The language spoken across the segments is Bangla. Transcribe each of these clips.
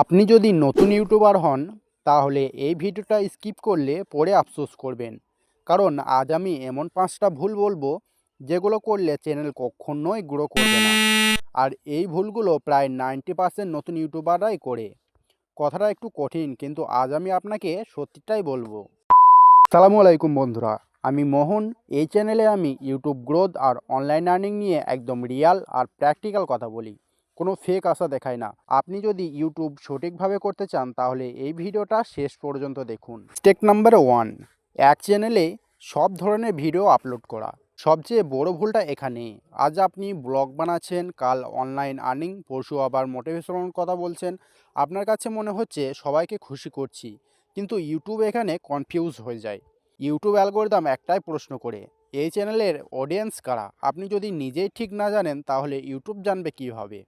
আপনি যদি নতুন ইউটিউবার হন তাহলে এই ভিডিওটা স্কিপ করলে পরে আফসোস করবেন। কারণ আজ আমি এমন 5টা ভুল বলবো যেগুলো করলে চ্যানেল কখনোই গ্রো করবে না। আর এই ভুলগুলো প্রায় 90% নতুন ইউটিউবাররাই করে। কথাটা একটু কঠিন, কিন্তু আজ আমি আপনাকে সত্যিটাই বলবো। আসসালামু আলাইকুম বন্ধুরা, আমি মোহন। এই চ্যানেলে আমি ইউটিউব গ্রোথ আর অনলাইন আর্নিং নিয়ে একদম রিয়াল আর প্র্যাকটিক্যাল কথা বলি, কোনো ফেক আশা দেখাই না। আপনি যদি ইউটিউব সঠিকভাবে করতে চান তাহলে এই ভিডিওটা শেষ পর্যন্ত দেখুন। স্টেপ নাম্বার 1, এক চ্যানেলে সব ধরনের ভিডিও আপলোড করা। সবচেয়ে বড় ভুলটা এখানে। আজ আপনি ব্লগ বানাচ্ছেন, কাল অনলাইন আর্নিং, পরশু আবার মোটিভেশনাল কথা বলছেন। আপনার কাছে মনে হচ্ছে সবাইকে খুশি করছি, কিন্তু ইউটিউব এখানে কনফিউজ হয়ে যায়। ইউটিউব অ্যালগোরিদম একটাই প্রশ্ন করে, এই চ্যানেলের অডিয়েন্স কারা। আপনি যদি নিজেই ঠিক না জানেন তাহলে ইউটিউব জানবে কীভাবে।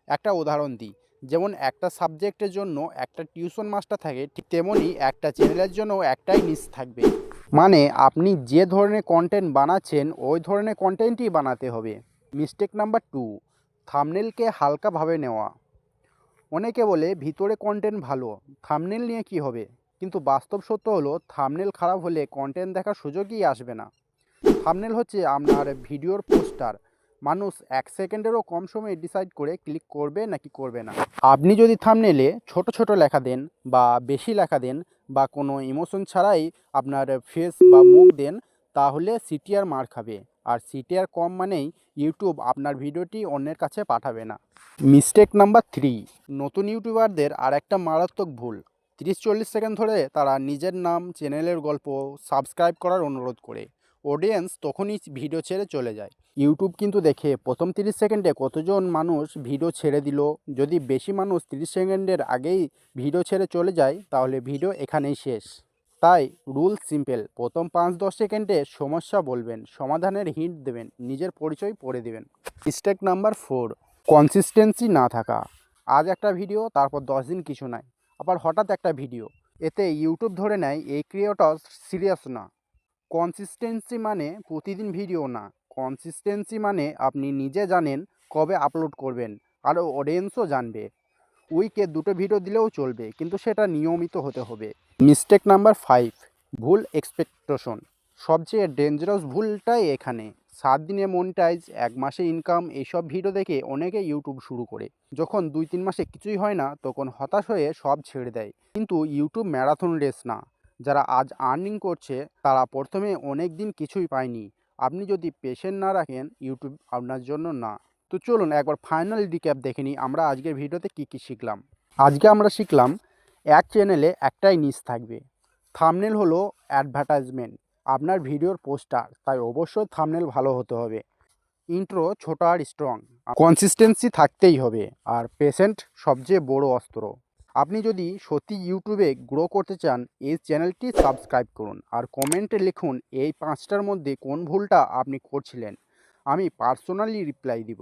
একটা উদাহরণ দিই, যেমন একটা সাবজেক্টের জন্য একটা টিউশন মাস্টার থাকে, ঠিক তেমনই একটা চ্যানেলের জন্য একটাই নিশ থাকবে। মানে আপনি যে ধরনের কন্টেন্ট বানাচ্ছেন ওই ধরনের কন্টেন্টই বানাতে হবে। মিস্টেক নাম্বার 2, থাম্বনেলকে হালকাভাবে নেওয়া। অনেকে বলে ভিতরে কন্টেন্ট ভালো, থাম্বনেল নিয়ে কি হবে। কিন্তু বাস্তব সত্য হলো থাম্বনেল খারাপ হলে কন্টেন্ট দেখার সুযোগই আসবে না। থাম্বনেল হচ্ছে আপনার ভিডিওর পোস্টার। মানুষ 1 সেকেন্ডেরও কম সময়ে ডিসাইড করে ক্লিক করবে নাকি করবে না। আপনি যদি থাম্বনেলে ছোট ছোট লেখা দেন বা বেশি লেখা দেন বা কোনো ইমোশন ছাড়াই আপনার ফেস বা মুখ দেন, তাহলে সিটিআর মার খাবে। আর সিটিআর কম মানেই ইউটিউব আপনার ভিডিওটি অন্যের কাছে পাঠাবে না। মিস্টেক নাম্বার 3, নতুন ইউটিউবারদের আর একটা মারাত্মক ভুল। 30-40 সেকেন্ড ধরে তারা নিজের নাম, চ্যানেলের গল্প, সাবস্ক্রাইব করার অনুরোধ করে। অডিয়েন্স তখনই ভিডিও ছেড়ে চলে যায়। ইউটিউব কিন্তু দেখে প্রথম 30 সেকেন্ডে কতজন মানুষ ভিডিও ছেড়ে দিল। যদি বেশি মানুষ 30 সেকেন্ডের আগেই ভিডিও ছেড়ে চলে যায় তাহলে ভিডিও এখানেই শেষ। তাই রুল সিম্পল, প্রথম 5-10 সেকেন্ডে সমস্যা বলবেন, সমাধানের হিন্ট দেবেন, নিজের পরিচয় পড়ে দেবেন। মিস্টেক নাম্বার 4, কনসিস্টেন্সি না থাকা। আজ একটা ভিডিও, তারপর 10 দিন কিছু নাই, আবার হঠাৎ একটা ভিডিও। এতে ইউটিউব ধরে নেয় এই ক্রিয়েটর সিরিয়াস না। কনসিস্টেন্সি মানে প্রতিদিন ভিডিও না, কনসিস্টেন্সি মানে আপনি নিজে জানেন কবে আপলোড করবেন, আর অডিয়েন্সও জানবে। উইকে 2টো ভিডিও দিলেও চলবে, কিন্তু সেটা নিয়মিত হতে হবে। মিস্টেক নাম্বার 5, ভুল এক্সপেকটেশন। সবচেয়ে ডেঞ্জারাস ভুলটাই এখানে। 7 দিনে মনিটাইজ, 1 মাসে ইনকাম, এইসব ভিডিও দেখে অনেকে ইউটিউব শুরু করে। যখন 2-3 মাসে কিছুই হয় না তখন হতাশ হয়ে সব ছেড়ে দেয়। কিন্তু ইউটিউব ম্যারাথন রেস না। যারা আজ আর্নিং করছে তারা প্রথমে অনেক দিন কিছুই পায়নি। আপনি যদি পেশেন্ট না রাখেন ইউটিউব আপনার জন্য না। তো চলুন একবার ফাইনাল রিক্যাপ দেখে নিই আমরা আজকের ভিডিওতে কী কী শিখলাম। আজকে আমরা শিখলাম, এক চ্যানেলে একটাই নিশ থাকবে। থাম্বনেল হলো অ্যাডভার্টাইজমেন্ট, আপনার ভিডিওর পোস্টার, তাই অবশ্যই থাম্বনেল ভালো হতে হবে। ইন্ট্রো ছোট আর স্ট্রং, কনসিস্টেন্সি থাকতেই হবে। আর পেশেন্ট সবচেয়ে বড় অস্ত্র। আপনি যদি সত্যি ইউটিউবে গ্রো করতে চান এই চ্যানেলটি সাবস্ক্রাইব করুন আর কমেন্টে লিখুন এই 5টার মধ্যে কোন ভুলটা আপনি করছিলেন। আমি পার্সোনালি রিপ্লাই দিব।